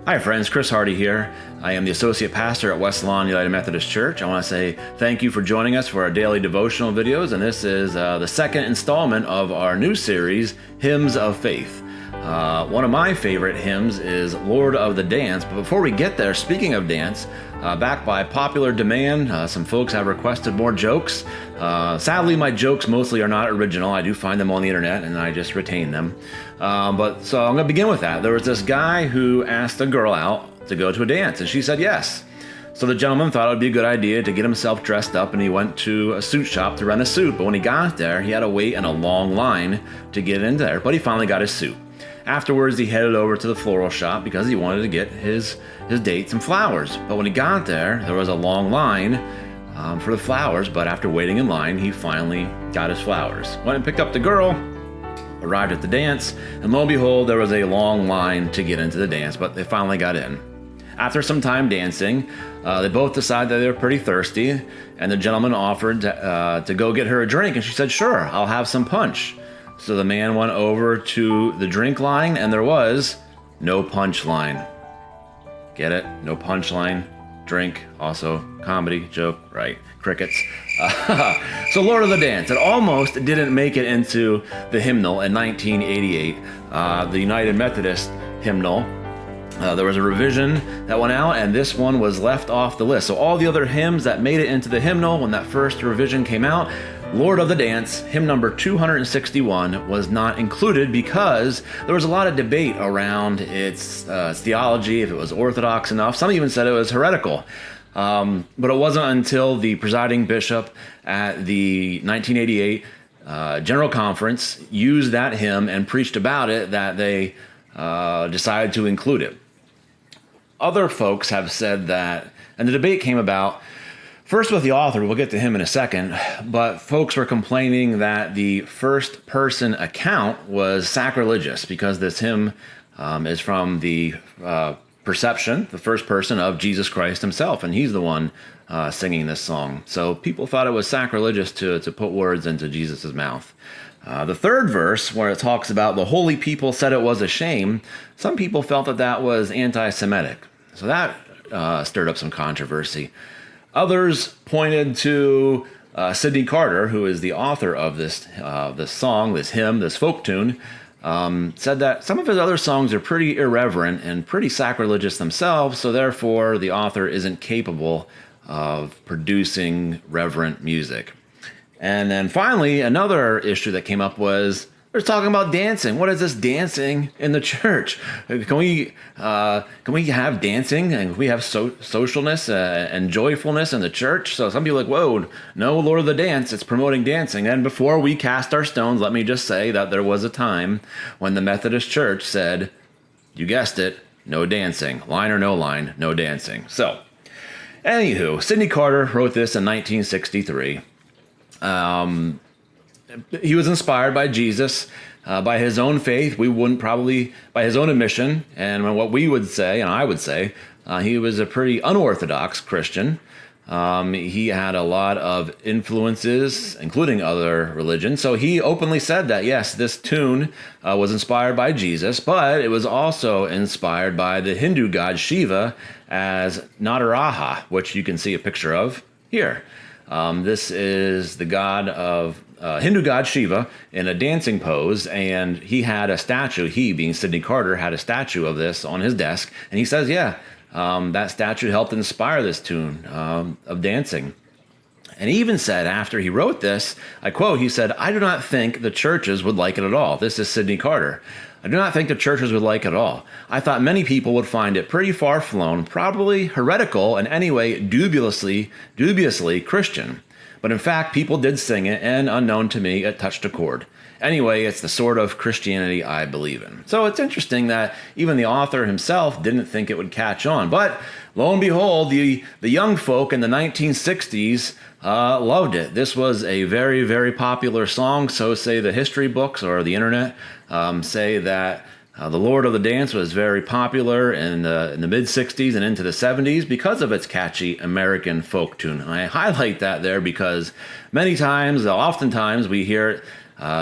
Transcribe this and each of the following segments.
Hi friends, Chris Hardy here. I am the Associate Pastor at West Lawn United Methodist Church. I want to say thank you for joining us for our daily devotional videos, and this is the second installment of our new series, Hymns of Faith. One of my favorite hymns is Lord of the Dance, but before we get there, speaking of dance, back by popular demand, some folks have requested more jokes. Sadly, my jokes mostly are not original. I do find them on the internet and I just retain them. So I'm going to begin with that. There was this guy who asked a girl out to go to a dance and she said yes. So the gentleman thought it would be a good idea to get himself dressed up, and he went to a suit shop to rent a suit. But when he got there, he had to wait in a long line to get in there, but he finally got his suit. Afterwards, he headed over to the floral shop because he wanted to get his date some flowers. But when he got there, there was a long line for the flowers, but after waiting in line, he finally got his flowers. Went and picked up the girl, arrived at the dance, and lo and behold, there was a long line to get into the dance, but they finally got in. After some time dancing, they both decided that they were pretty thirsty, and the gentleman offered to go get her a drink, and she said, "Sure, I'll have some punch." So the man went over to the drink line, and there was no punch line. Get it? No punch line. Drink, also comedy, joke, right? Crickets. So Lord of the Dance. It almost didn't make it into the hymnal in 1988, the United Methodist hymnal. There was a revision that went out, and this one was left off the list. So all the other hymns that made it into the hymnal when that first revision came out, Lord of the Dance, hymn number 261, was not included because there was a lot of debate around its theology, if it was orthodox enough. Some even said it was heretical. But it wasn't until the presiding bishop at the 1988 General Conference used that hymn and preached about it that they decided to include it. Other folks have said that, and the debate came about first with the author, we'll get to him in a second, but folks were complaining that the first person account was sacrilegious because this hymn is from the perception, the first person of Jesus Christ himself, and he's the one singing this song. So people thought it was sacrilegious to put words into Jesus' mouth. The third verse, where it talks about the holy people said it was a shame, some people felt that that was anti-Semitic. So that stirred up some controversy. Others pointed to Sidney Carter, who is the author of this song, this hymn, this folk tune, said that some of his other songs are pretty irreverent and pretty sacrilegious themselves, so therefore the author isn't capable of producing reverent music. And then finally, another issue that came up was they're talking about dancing. What is this dancing in the church? Can we have dancing and can we have socialness and joyfulness in the church? So some people are like, whoa, no, Lord of the Dance, it's promoting dancing. And before we cast our stones, let me just say that there was a time when the Methodist Church said, you guessed it, no dancing. Line or no line, no dancing. So, anywho, Sidney Carter wrote this in 1963. He was inspired by Jesus, by his own faith. We wouldn't probably, by his own admission, and what we would say, and I would say, he was a pretty unorthodox Christian. He had a lot of influences, including other religions. So he openly said that, yes, this tune was inspired by Jesus, but it was also inspired by the Hindu god Shiva as Nataraja, which you can see a picture of here. This is the god of Hindu god Shiva in a dancing pose, and he had a statue, he being Sidney Carter, had a statue of this on his desk, and he says, that statue helped inspire this tune of dancing. And he even said after he wrote this, I quote, he said, "I do not think the churches would like it at all." This is Sidney Carter. "I do not think the churches would like it at all. I thought many people would find it pretty far-flown, probably heretical, and anyway dubiously Christian. But in fact, people did sing it, and unknown to me, it touched a chord. Anyway, it's the sort of Christianity I believe in." So it's interesting that even the author himself didn't think it would catch on. But lo and behold, the young folk in the 1960s loved it. This was a very, very popular song. So say the history books or the internet say that the Lord of the Dance was very popular in the mid-60s and into the 70s because of its catchy American folk tune. And I highlight that there because oftentimes we hear it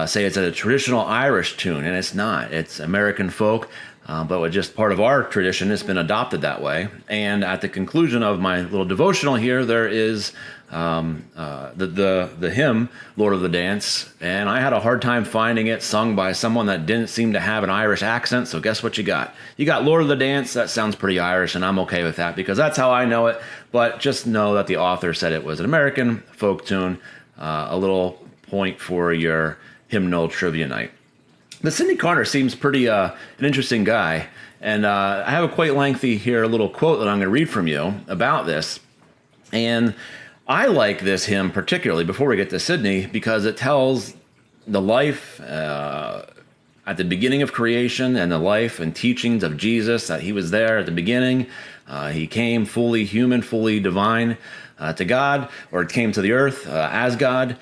say it's a traditional Irish tune, and it's not. It's American folk. but with just part of our tradition, it's been adopted that way. And at the conclusion of my little devotional here, there is the hymn "Lord of the Dance," and I had a hard time finding it sung by someone that didn't seem to have an Irish accent. So guess what you got? You got "Lord of the Dance." That sounds pretty Irish, and I'm okay with that because that's how I know it. But just know that the author said it was an American folk tune. A little point for your hymnal trivia night. But Sidney Carter seems pretty an interesting guy, and I have a quite lengthy here little quote that I'm going to read from you about this. And I like this hymn particularly, before we get to Sidney, because it tells the life at the beginning of creation and the life and teachings of Jesus, that he was there at the beginning. He came fully human, fully divine to God, or came to the earth as God,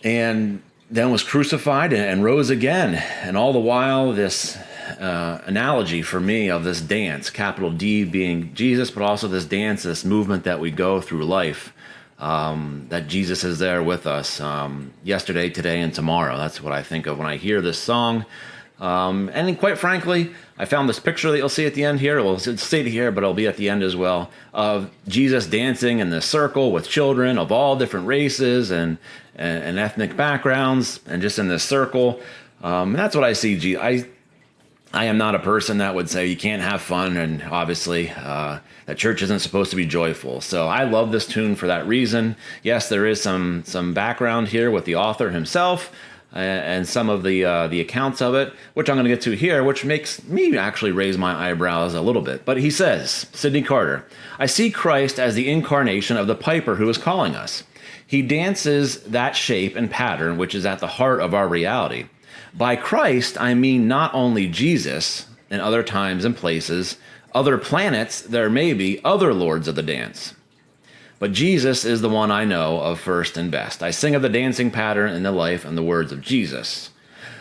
and then was crucified and rose again. And all the while, this analogy for me of this dance, capital D being Jesus, but also this dance, this movement that we go through life, that Jesus is there with us yesterday, today, and tomorrow. That's what I think of when I hear this song. And quite frankly, I found this picture that you'll see at the end here. Well, it's stated here, but it'll be at the end as well, of Jesus dancing in this circle with children of all different races and ethnic backgrounds, and just in this circle. And that's what I see. I am not a person that would say you can't have fun, and obviously that church isn't supposed to be joyful. So I love this tune for that reason. Yes, there is some background here with the author himself, and some of the accounts of it, which I'm going to get to here, which makes me actually raise my eyebrows a little bit. But he says, Sidney Carter, "I see Christ as the incarnation of the piper who is calling us. He dances that shape and pattern which is at the heart of our reality. By Christ, I mean not only Jesus in other times and places, other planets, there may be other lords of the dance. But Jesus is the one I know of first and best. I sing of the dancing pattern in the life and the words of Jesus.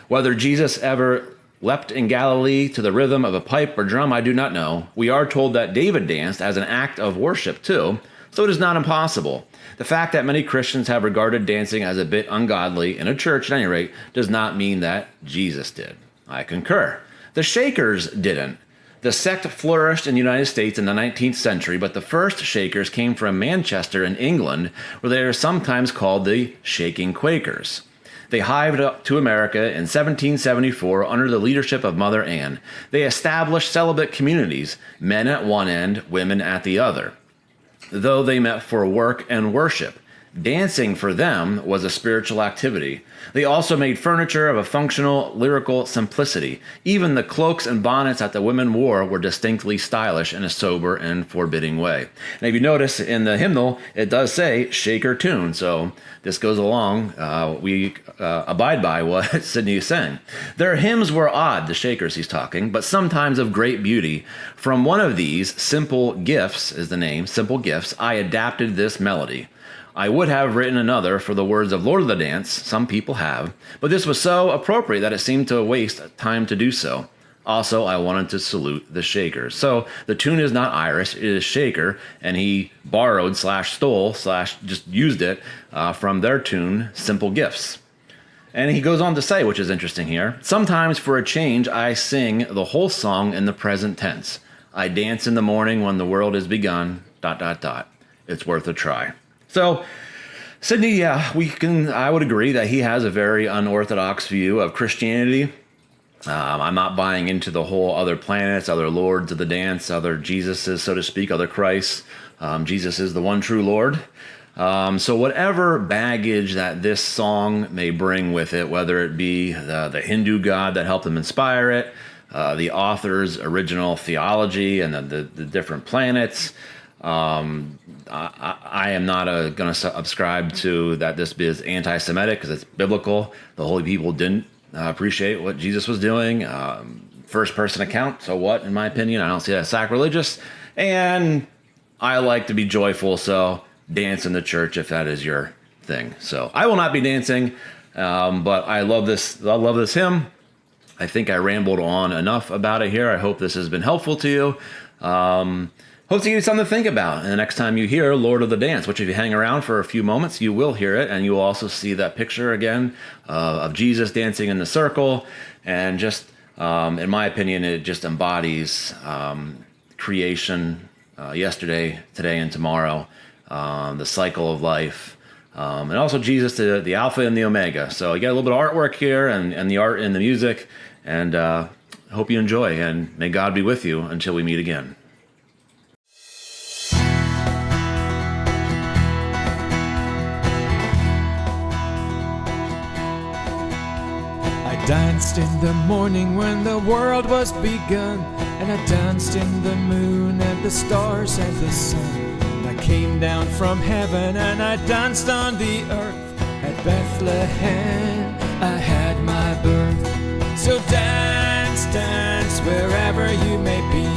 Whether Jesus ever leapt in Galilee to the rhythm of a pipe or drum, I do not know. We are told that David danced as an act of worship too, so it is not impossible. The fact that many Christians have regarded dancing as a bit ungodly in a church, at any rate, does not mean that Jesus did. I concur. The Shakers didn't. The sect flourished in the United States in the 19th century, but the first Shakers came from Manchester in England, where they are sometimes called the Shaking Quakers. They hived up to America in 1774 under the leadership of Mother Ann. They established celibate communities, men at one end, women at the other, though they met for work and worship. Dancing for them was a spiritual activity. They also made furniture of a functional, lyrical simplicity. Even the cloaks and bonnets that the women wore were distinctly stylish in a sober and forbidding way. And if you notice in the hymnal, it does say Shaker tune. So this goes along. We abide by what Sidney is saying. Their hymns were odd, the Shakers he's talking, but sometimes of great beauty. From one of these, Simple Gifts is the name, Simple Gifts, I adapted this melody. I would have written another for the words of Lord of the Dance, some people have, but this was so appropriate that it seemed to waste time to do so. Also, I wanted to salute the Shakers. So the tune is not Irish, it is Shaker, and he borrowed / stole / just used it from their tune, Simple Gifts. And he goes on to say, which is interesting here, sometimes for a change I sing the whole song in the present tense. I dance in the morning when the world is begun, ... It's worth a try. So, Sidney, yeah, I would agree that he has a very unorthodox view of Christianity. I'm not buying into the whole other planets, other lords of the dance, other Jesuses, so to speak, other Christs. Jesus is the one true Lord. So whatever baggage that this song may bring with it, whether it be the Hindu god that helped him inspire it, the author's original theology and the different planets, I am not going to subscribe to that this is anti-Semitic because it's biblical. The holy people didn't appreciate what Jesus was doing. First-person account, so what, in my opinion? I don't see that as sacrilegious. And I like to be joyful, so dance in the church if that is your thing. So I will not be dancing, but I love this. I love this hymn. I think I rambled on enough about it here. I hope this has been helpful to you. Hope to give you something to think about. And the next time you hear Lord of the Dance, which if you hang around for a few moments, you will hear it. And you will also see that picture again of Jesus dancing in the circle. And just In my opinion, it just embodies creation, yesterday, today, and tomorrow, the cycle of life, and also Jesus, the Alpha and the Omega. So you got a little bit of artwork here, and the art and the music, and hope you enjoy, and may God be with you until we meet again. Danced in the morning when the world was begun, and I danced in the moon and the stars and the sun. And I came down from heaven and I danced on the earth. At Bethlehem I had my birth. So dance, dance wherever you may be.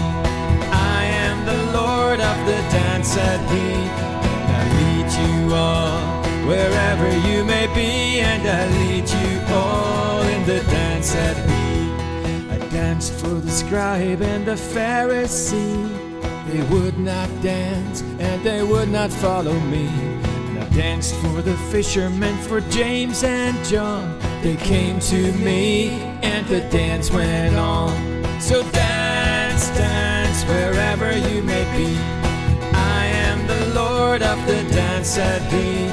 I am the Lord of the dance, said he, and I lead you all wherever you may be, and I lead you all in the dance, said he. I danced for the scribe and the Pharisee. They would not dance and they would not follow me. And I danced for the fishermen, for James and John. They came to me and the dance went on. So dance, dance wherever you may be. I am the Lord of the dance, said he.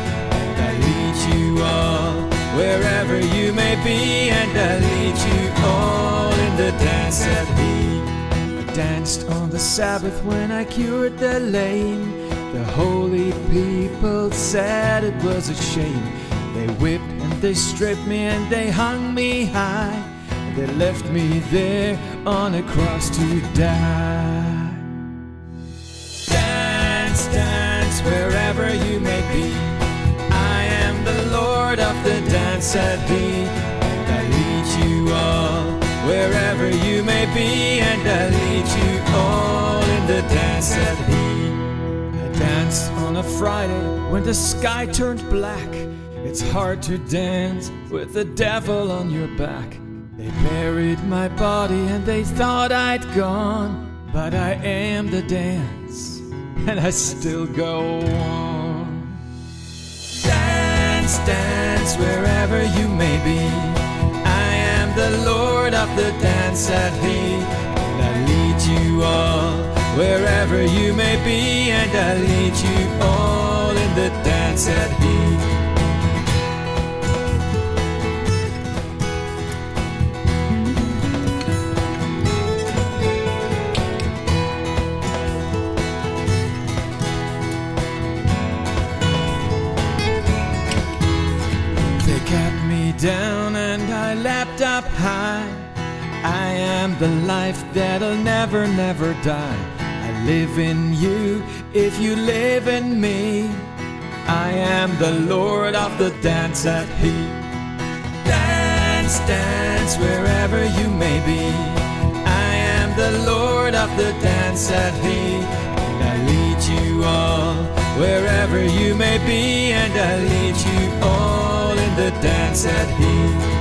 I lead you all wherever you may be, and I lead you all in the dance, said he. I danced on the Sabbath when I cured the lame. The holy people said it was a shame. They whipped and they stripped me and they hung me high, and they left me there on a cross to die. Dance, dance wherever you may be. The Lord of the dance, said he, and I lead you all wherever you may be, and I lead you all in the dance, said he. I danced on a Friday when the sky turned black. It's hard to dance with the devil on your back. They buried my body and they thought I'd gone, but I am the dance and I still go on. Dance wherever you may be. I am the Lord of the dance, said he, and I lead you all wherever you may be, and I lead you all in the dance, said he. Down and I leapt up high. I am the life that'll never, never die. I live in you if you live in me. I am the Lord of the dance, said he. Dance, dance wherever you may be. I am the Lord of the dance, said he, and I lead you all wherever you may be, and I lead you all in the dance, said he.